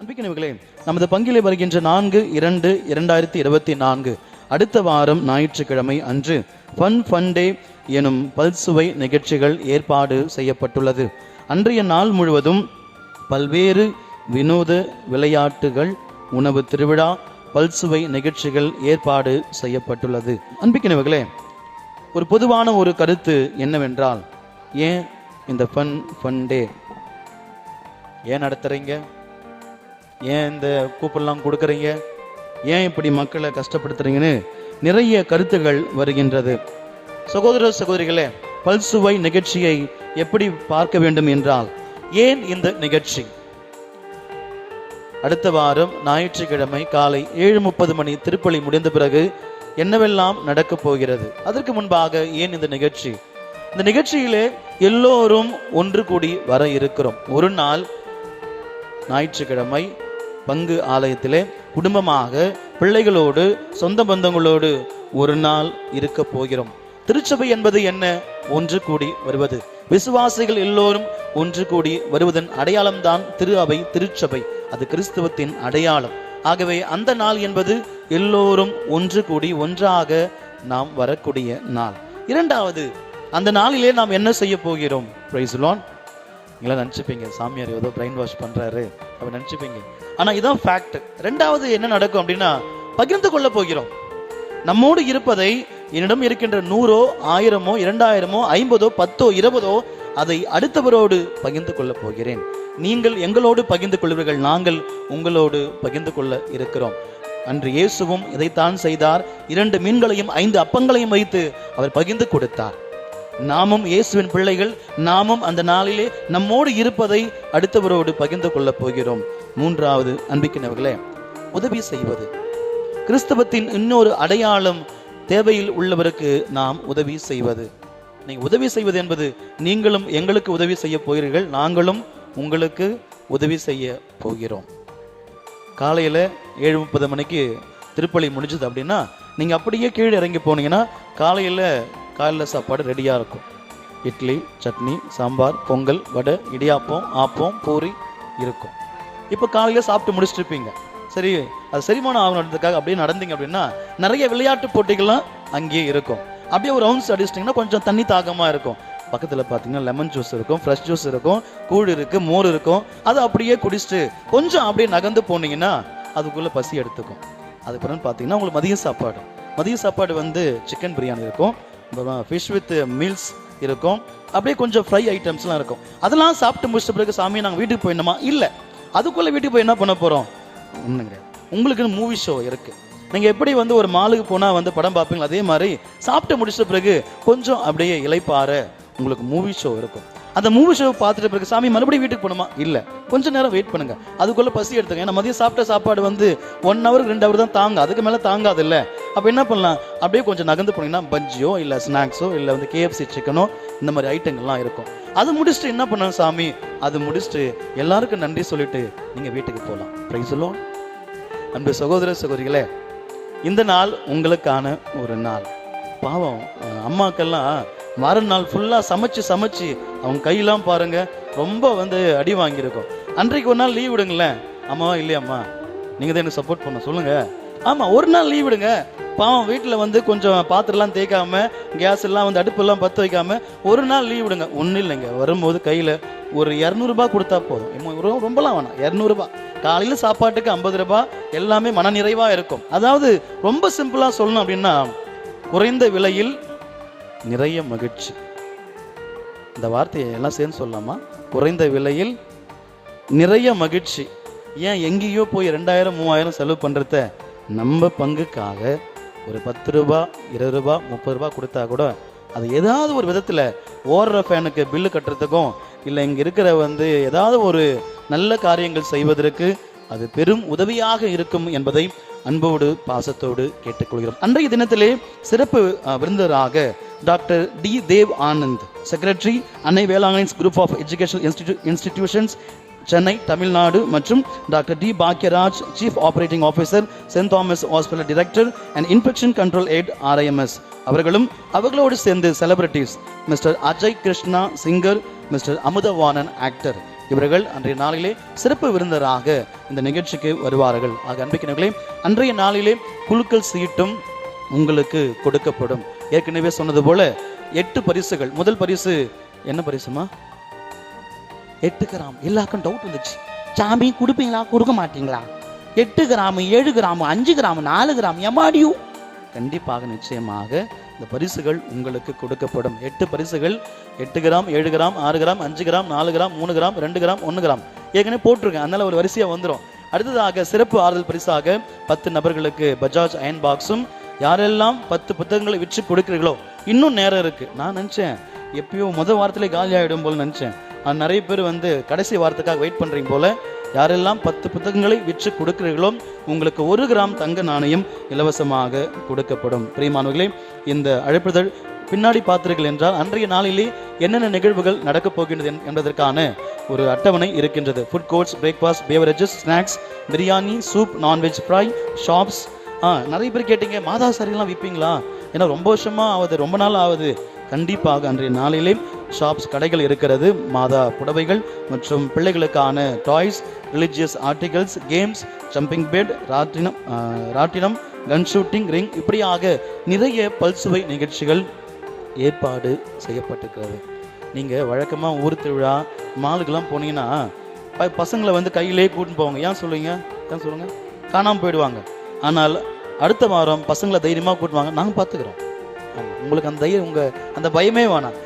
அன்பிற்கினியவர்களே, நமது பங்கிலே வருகின்ற 4/2/2024 அடுத்த வாரம் ஞாயிற்றுக்கிழமை அன்று ஃபன் டே எனும் பல்சுவை நிகழ்ச்சிகள் ஏற்பாடு செய்யப்பட்டுள்ளது. அன்றைய நாள் முழுவதும் பல்வேறு வினோத விளையாட்டுகள், உணவு திருவிழா, பல்சுவை நிகழ்ச்சிகள் ஏற்பாடு செய்யப்பட்டுள்ளது. அன்பிற்கினியவர்களே, ஒரு பொதுவான ஒரு கருத்து என்னவென்றால், ஏன் இந்த ஃபன் டே ஏன் நடத்துறீங்க, ஏன் இந்த கூப்பன்லாம் கொடுக்குறீங்க, ஏன் இப்படி மக்களை கஷ்டப்படுத்துறீங்கன்னு நிறைய கருத்துகள் வருகின்றது. சகோதர சகோதரிகளே, பல்சுவை நிகழ்ச்சியை எப்படி பார்க்க வேண்டும் என்றால், ஏன் இந்த நிகழ்ச்சி? அடுத்த வாரம் ஞாயிற்றுக்கிழமை காலை 7:30 மணி திருப்பலி முடிந்த பிறகு என்னவெல்லாம் நடக்கப் போகிறது? அதற்கு முன்பாக ஏன் இந்த நிகழ்ச்சி? இந்த நிகழ்ச்சியிலே எல்லோரும் ஒன்று கூடி வர இருக்கிறோம். ஒரு நாள் ஞாயிற்றுக்கிழமை பங்கு ஆலயத்திலே குடும்பமாக பிள்ளைகளோடு சொந்த பந்தங்களோடு ஒரு நாள் இருக்க போகிறோம். திருச்சபை என்பது என்ன? ஒன்று கூடி வருவது. விசுவாசிகள் எல்லோரும் ஒன்று கூடி வருவதன் அடையாளம்தான் திரு அவை, திருச்சபை. அது கிறிஸ்துவத்தின் அடையாளம். ஆகவே அந்த நாள் என்பது எல்லோரும் ஒன்று கூடி ஒன்றாக நாம் வரக்கூடிய நாள். இரண்டாவது, அந்த நாளிலே நாம் என்ன செய்ய போகிறோம்? Praise the Lord. நீங்களா நினச்சிப்பீங்க, சாமியார் ஏதோ பிரெயின் வாஷ் பண்றாரு அப்படி நினச்சிப்பீங்க. ஆனா இதான் ஃபேக்ட். ரெண்டாவது என்ன நடக்கும் அப்படின்னா, பகிர்ந்து கொள்ள போகிறோம். நம்மோடு இருப்பதை, என்னிடம் இருக்கின்ற 100, 1000, 2000, 50, 10, 20 அதை அடுத்தவரோடு பகிர்ந்து கொள்ள போகிறேன். நீங்கள் எங்களோடு பகிர்ந்து கொள்வீர்கள், நாங்கள் உங்களோடு பகிர்ந்து கொள்ள இருக்கிறோம். அன்று இயேசுவும் இதைத்தான் செய்தார். 2 மீன்களையும் 5 அப்பங்களையும் வைத்து அவர் பகிர்ந்து கொடுத்தார். நாமும் இயேசுவின் பிள்ளைகள், நாமும் அந்த நாளிலே நம்மோடு இருப்பதை அடுத்தவரோடு பகிர்ந்து கொள்ள போகிறோம். மூன்றாவது, அன்பிற்கினியவர்களே, உதவி செய்வது. கிறிஸ்தவத்தின் இன்னொரு அடையாளம், தேவையில் உள்ளவருக்கு நாம் உதவி செய்வது. நீங்க உதவி செய்வது என்பது, நீங்களும் எங்களுக்கு உதவி செய்ய போகிறீர்கள், நாங்களும் உங்களுக்கு உதவி செய்ய போகிறோம். காலையில 7:30 மணிக்கு திருப்பலி முடிஞ்சது அப்படின்னா, நீங்க அப்படியே கீழே இறங்கி போனீங்கன்னா காலையில் சாப்பாடு ரெடியாக இருக்கும். இட்லி, சட்னி, சாம்பார், பொங்கல், வடை, இடியாப்பம், ஆப்பம், பூரி இருக்கும். இப்போ காலையில் சாப்பிட்டு முடிச்சுட்டு சரி, அது செரிமானம் ஆகணுன்றதுக்காக அப்படியே நடந்தீங்க அப்படின்னா நிறைய விளையாட்டு போட்டிகள்லாம் அங்கேயே இருக்கும். அப்படியே ஒரு ரவுண்ட்ஸ் அடிச்சிட்டிங்கன்னா கொஞ்சம் தண்ணி தாகமாக இருக்கும். பக்கத்தில் பார்த்தீங்கன்னா லெமன் ஜூஸ் இருக்கும், ஃப்ரெஷ் ஜூஸ் இருக்கும், கூழ் இருக்குது, மோர் இருக்கும். அதை அப்படியே குடிச்சிட்டு கொஞ்சம் அப்படியே நகர்ந்து போனீங்கன்னா அதுக்குள்ளே பசி எடுத்துக்கும். அதுக்கப்புறம் பார்த்தீங்கன்னா உங்களுக்கு மதிய சாப்பாடு வந்து சிக்கன் பிரியாணி இருக்கும், ஃபிஷ் வித் மீல்ஸ் இருக்கும், அப்படியே கொஞ்சம் ஃப்ரை ஐட்டம்ஸ்லாம் இருக்கும். அதெல்லாம் சாப்பிட்டு முடிச்ச பிறகு, சாமி நாங்கள் வீட்டுக்கு போயிடணுமா? இல்லை, அதுக்குள்ளே வீட்டுக்கு போய் என்ன பண்ண போகிறோம்? ஒன்றும் கிடையாது. உங்களுக்கு மூவி ஷோ இருக்குது. நீங்கள் எப்படி வந்து ஒரு மாலுக்கு போனால் வந்து படம் பார்ப்பீங்களா, அதே மாதிரி சாப்பிட்டு முடிச்ச பிறகு கொஞ்சம் அப்படியே இளைப்பாற உங்களுக்கு மூவி ஷோ இருக்கும். அந்த மூவி ஷோ பார்த்துட்ட பிறகு, சாமி மறுபடியும் வீட்டுக்கு போகணுமா? இல்லை, கொஞ்சம் நேரம் வெயிட் பண்ணுங்க, அதுக்குள்ளே பசி எடுத்துங்க. ஏன்னா மதியம் சாப்பிட்ட சாப்பாடு வந்து 1 hour 2 hour தான் தாங்க, அதுக்கு மேலே தாங்காது இல்லை. அப்போ என்ன பண்ணலாம், அப்படியே கொஞ்சம் நகர்ந்து போனீங்கன்னா பஜ்ஜியோ இல்லை ஸ்நாக்ஸோ இல்லை வந்து KFC சிக்கனோ இந்த மாதிரி ஐட்டங்கள்லாம் இருக்கும். அது முடிச்சுட்டு என்ன பண்ணணும் சாமி, அது முடிச்சுட்டு எல்லாருக்கும் நன்றி சொல்லிட்டு நீங்கள் வீட்டுக்கு போகலாம். Praise the Lord. அன்பு சகோதர சகோதரிகளே, இந்த நாள் உங்களுக்கான ஒரு நாள். பாவம் அம்மாக்கெல்லாம் வார நாள் ஃபுல்லாக சமைச்சு அவங்க கையெல்லாம் பாருங்க ரொம்ப வந்து அடி வாங்கியிருக்கும். அன்றைக்கு ஒரு நாள் லீவ் விடுங்களேன். அம்மாவா இல்லையாம்மா, நீங்கள் தான் எனக்கு சப்போர்ட் பண்ண சொல்லுங்க. ஆமாம், ஒரு நாள் லீவ் விடுங்க. பாவம் வீட்டில் வந்து கொஞ்சம் பாத்திரம்லாம் தேய்க்காம, கேஸ் எல்லாம் வந்து அடுப்பெல்லாம் பற்ற வைக்காம ஒரு நாள் லீவ் விடுங்க. ஒன்றும் இல்லைங்க, வரும்போது கையில் ஒரு 200 ரூபாய் கொடுத்தா போதும். ரொம்பலாம் வேணாம், 200 ரூபாய். காலையில் சாப்பாட்டுக்கு 50 ரூபாய், எல்லாமே மன நிறைவாக இருக்கும். அதாவது ரொம்ப சிம்பிளாக சொல்லணும் அப்படின்னா, குறைந்த விலையில் நிறைய மகிழ்ச்சி. இந்த வார்த்தையை எல்லாம் சேர்ந்து சொல்லலாமா? குறைந்த விலையில் நிறைய மகிழ்ச்சி. ஏன் எங்கேயோ போய் 2000 3000 செலவு பண்ணுறத நம்ம பங்குக்காக ஒரு 10 ரூபாய் 20 ரூபாய் 30 ரூபாய் கொடுத்தா கூட, அது ஏதாவது ஒரு விதத்தில் ஓடுற ஃபேனுக்கு பில்லு கட்டுறதுக்கும் இல்லை இங்கே இருக்கிற வந்து ஏதாவது ஒரு நல்ல காரியங்கள் செய்வதற்கு அது பெரும் உதவியாக இருக்கும் என்பதை அன்போடு பாசத்தோடு கேட்டுக்கொள்கிறோம். அன்றைய தினத்திலே சிறப்பு விருந்தராக doctor D Dev Anand, secretary, Annai Velankanni group of educational institutions, Chennai, Tamil Nadu, மற்றும் doctor D Bhagyaraj, chief operating officer, saint Thomas hospital director and infection control எய்ட் RIMS அவர்களும், அவர்களோடு சேர்ந்து celebrities mister Ajay Krishna singer, mister Amudhavanan actor, இவர்கள் அன்றைய நாளிலே சிறப்பு விருந்தராக இந்த நிகழ்ச்சிக்கு வருவார்கள். ஆக அன்பிக்கினர்களே, அன்றைய நாளிலே குலுக்கல் சீட்டும் உங்களுக்கு கொடுக்கப்படும். ஏற்கனவே சொன்னது போல 8 பரிசுகள். முதல் பரிசு என்ன பரிசுமா? 8 கிராம். எல்லாருக்கும் டவுட் வந்துச்சு, சாமி கொடுப்பீங்களா கொடுக்க மாட்டீங்களா? 8 கிராம், 7 கிராம், 5 கிராம், 4 கிராம், எமாடியூ? கண்டிப்பாக நிச்சயமாக இந்த பரிசுகள் உங்களுக்கு கொடுக்கப்படும். 8 பரிசுகள், 8 gram, 7 gram, 6 gram, 5 gram, 4 gram, 3 gram, 2 gram, 1 gram ஏற்கனவே போட்டிருக்கேன். அதனால ஒரு வரிசையா வந்துடும். அடுத்ததாக சிறப்பு ஆறுதல் பரிசாக 10 நபர்களுக்கு பஜாஜ் அயன் பாக்ஸும். யாரெல்லாம் 10 புத்தகங்களை விற்று கொடுக்கிறீர்களோ, இன்னும் நேரம் இருக்கு. நான் நினைச்சேன் எப்பயோ முதல் வாரத்திலே காலி ஆகிடும் போல நினைச்சேன். நிறைய பேர் கடைசி வாரத்துக்காக வெயிட் பண்றீங்க போல. யாரெல்லாம் 10 புத்தகங்களை விற்று கொடுக்கிறீர்களோ உங்களுக்கு 1 கிராம் தங்க நாணயம் இலவசமாக கொடுக்கப்படும். பிரியமானவர்களே, இந்த அழைப்புதல் பின்னாடி பார்த்தீர்கள் என்றால் அன்றைய நாளிலே என்னென்ன நிகழ்வுகள் நடக்கப் போகின்றது என்பதற்கான ஒரு அட்டவணை இருக்கின்றது. Food courts, breakfast, beverages, snacks, biryani, soup, non veg fry, shops. நிறைய பேர் கேட்டீங்க, மாதா சாரியெல்லாம் விற்பீங்களா? ஏன்னா ரொம்ப வருஷமா ஆகுது, ரொம்ப நாள் ஆகுது. கண்டிப்பாக அன்றைய நாளிலே ஷாப்ஸ், கடைகள் இருக்கிறது. மாதா புடவைகள் மற்றும் பிள்ளைகளுக்கான toys, religious articles, games, jumping bed, ராட்டினம், கன் ஷூட்டிங் ரிங், இப்படியாக நிறைய பல்சுவை நிகழ்ச்சிகள் ஏற்பாடு செய்யப்பட்டிருக்கிறது. நீங்கள் வழக்கமாக ஊர் திருவிழா, மாலுக்கெல்லாம் போனீங்கன்னா பசங்களை கையிலே கூட்டின்னு போவாங்க. ஏன் சொல்லுங்க? காணாமல் போயிடுவாங்க. ஆனால் அடுத்த வாரம் பசங்களை தைரியமாக கூட்டுவாங்க, நாங்கள் பார்த்துக்கிறோம். உங்களுக்கு அந்த பயமே வேணாம்.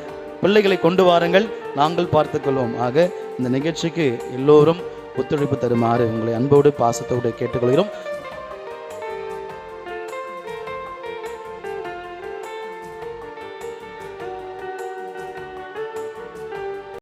பிள்ளைகளை கொண்டு வாருங்கள், நாங்கள் பார்த்துக்கொள்வோம். ஆக இந்த நிகழ்ச்சிக்கு எல்லோரும் ஒத்துழைப்பு தருமாறு உங்களை அன்போடு பாசத்தோடு கேட்டுக்கொள்கிறோம்.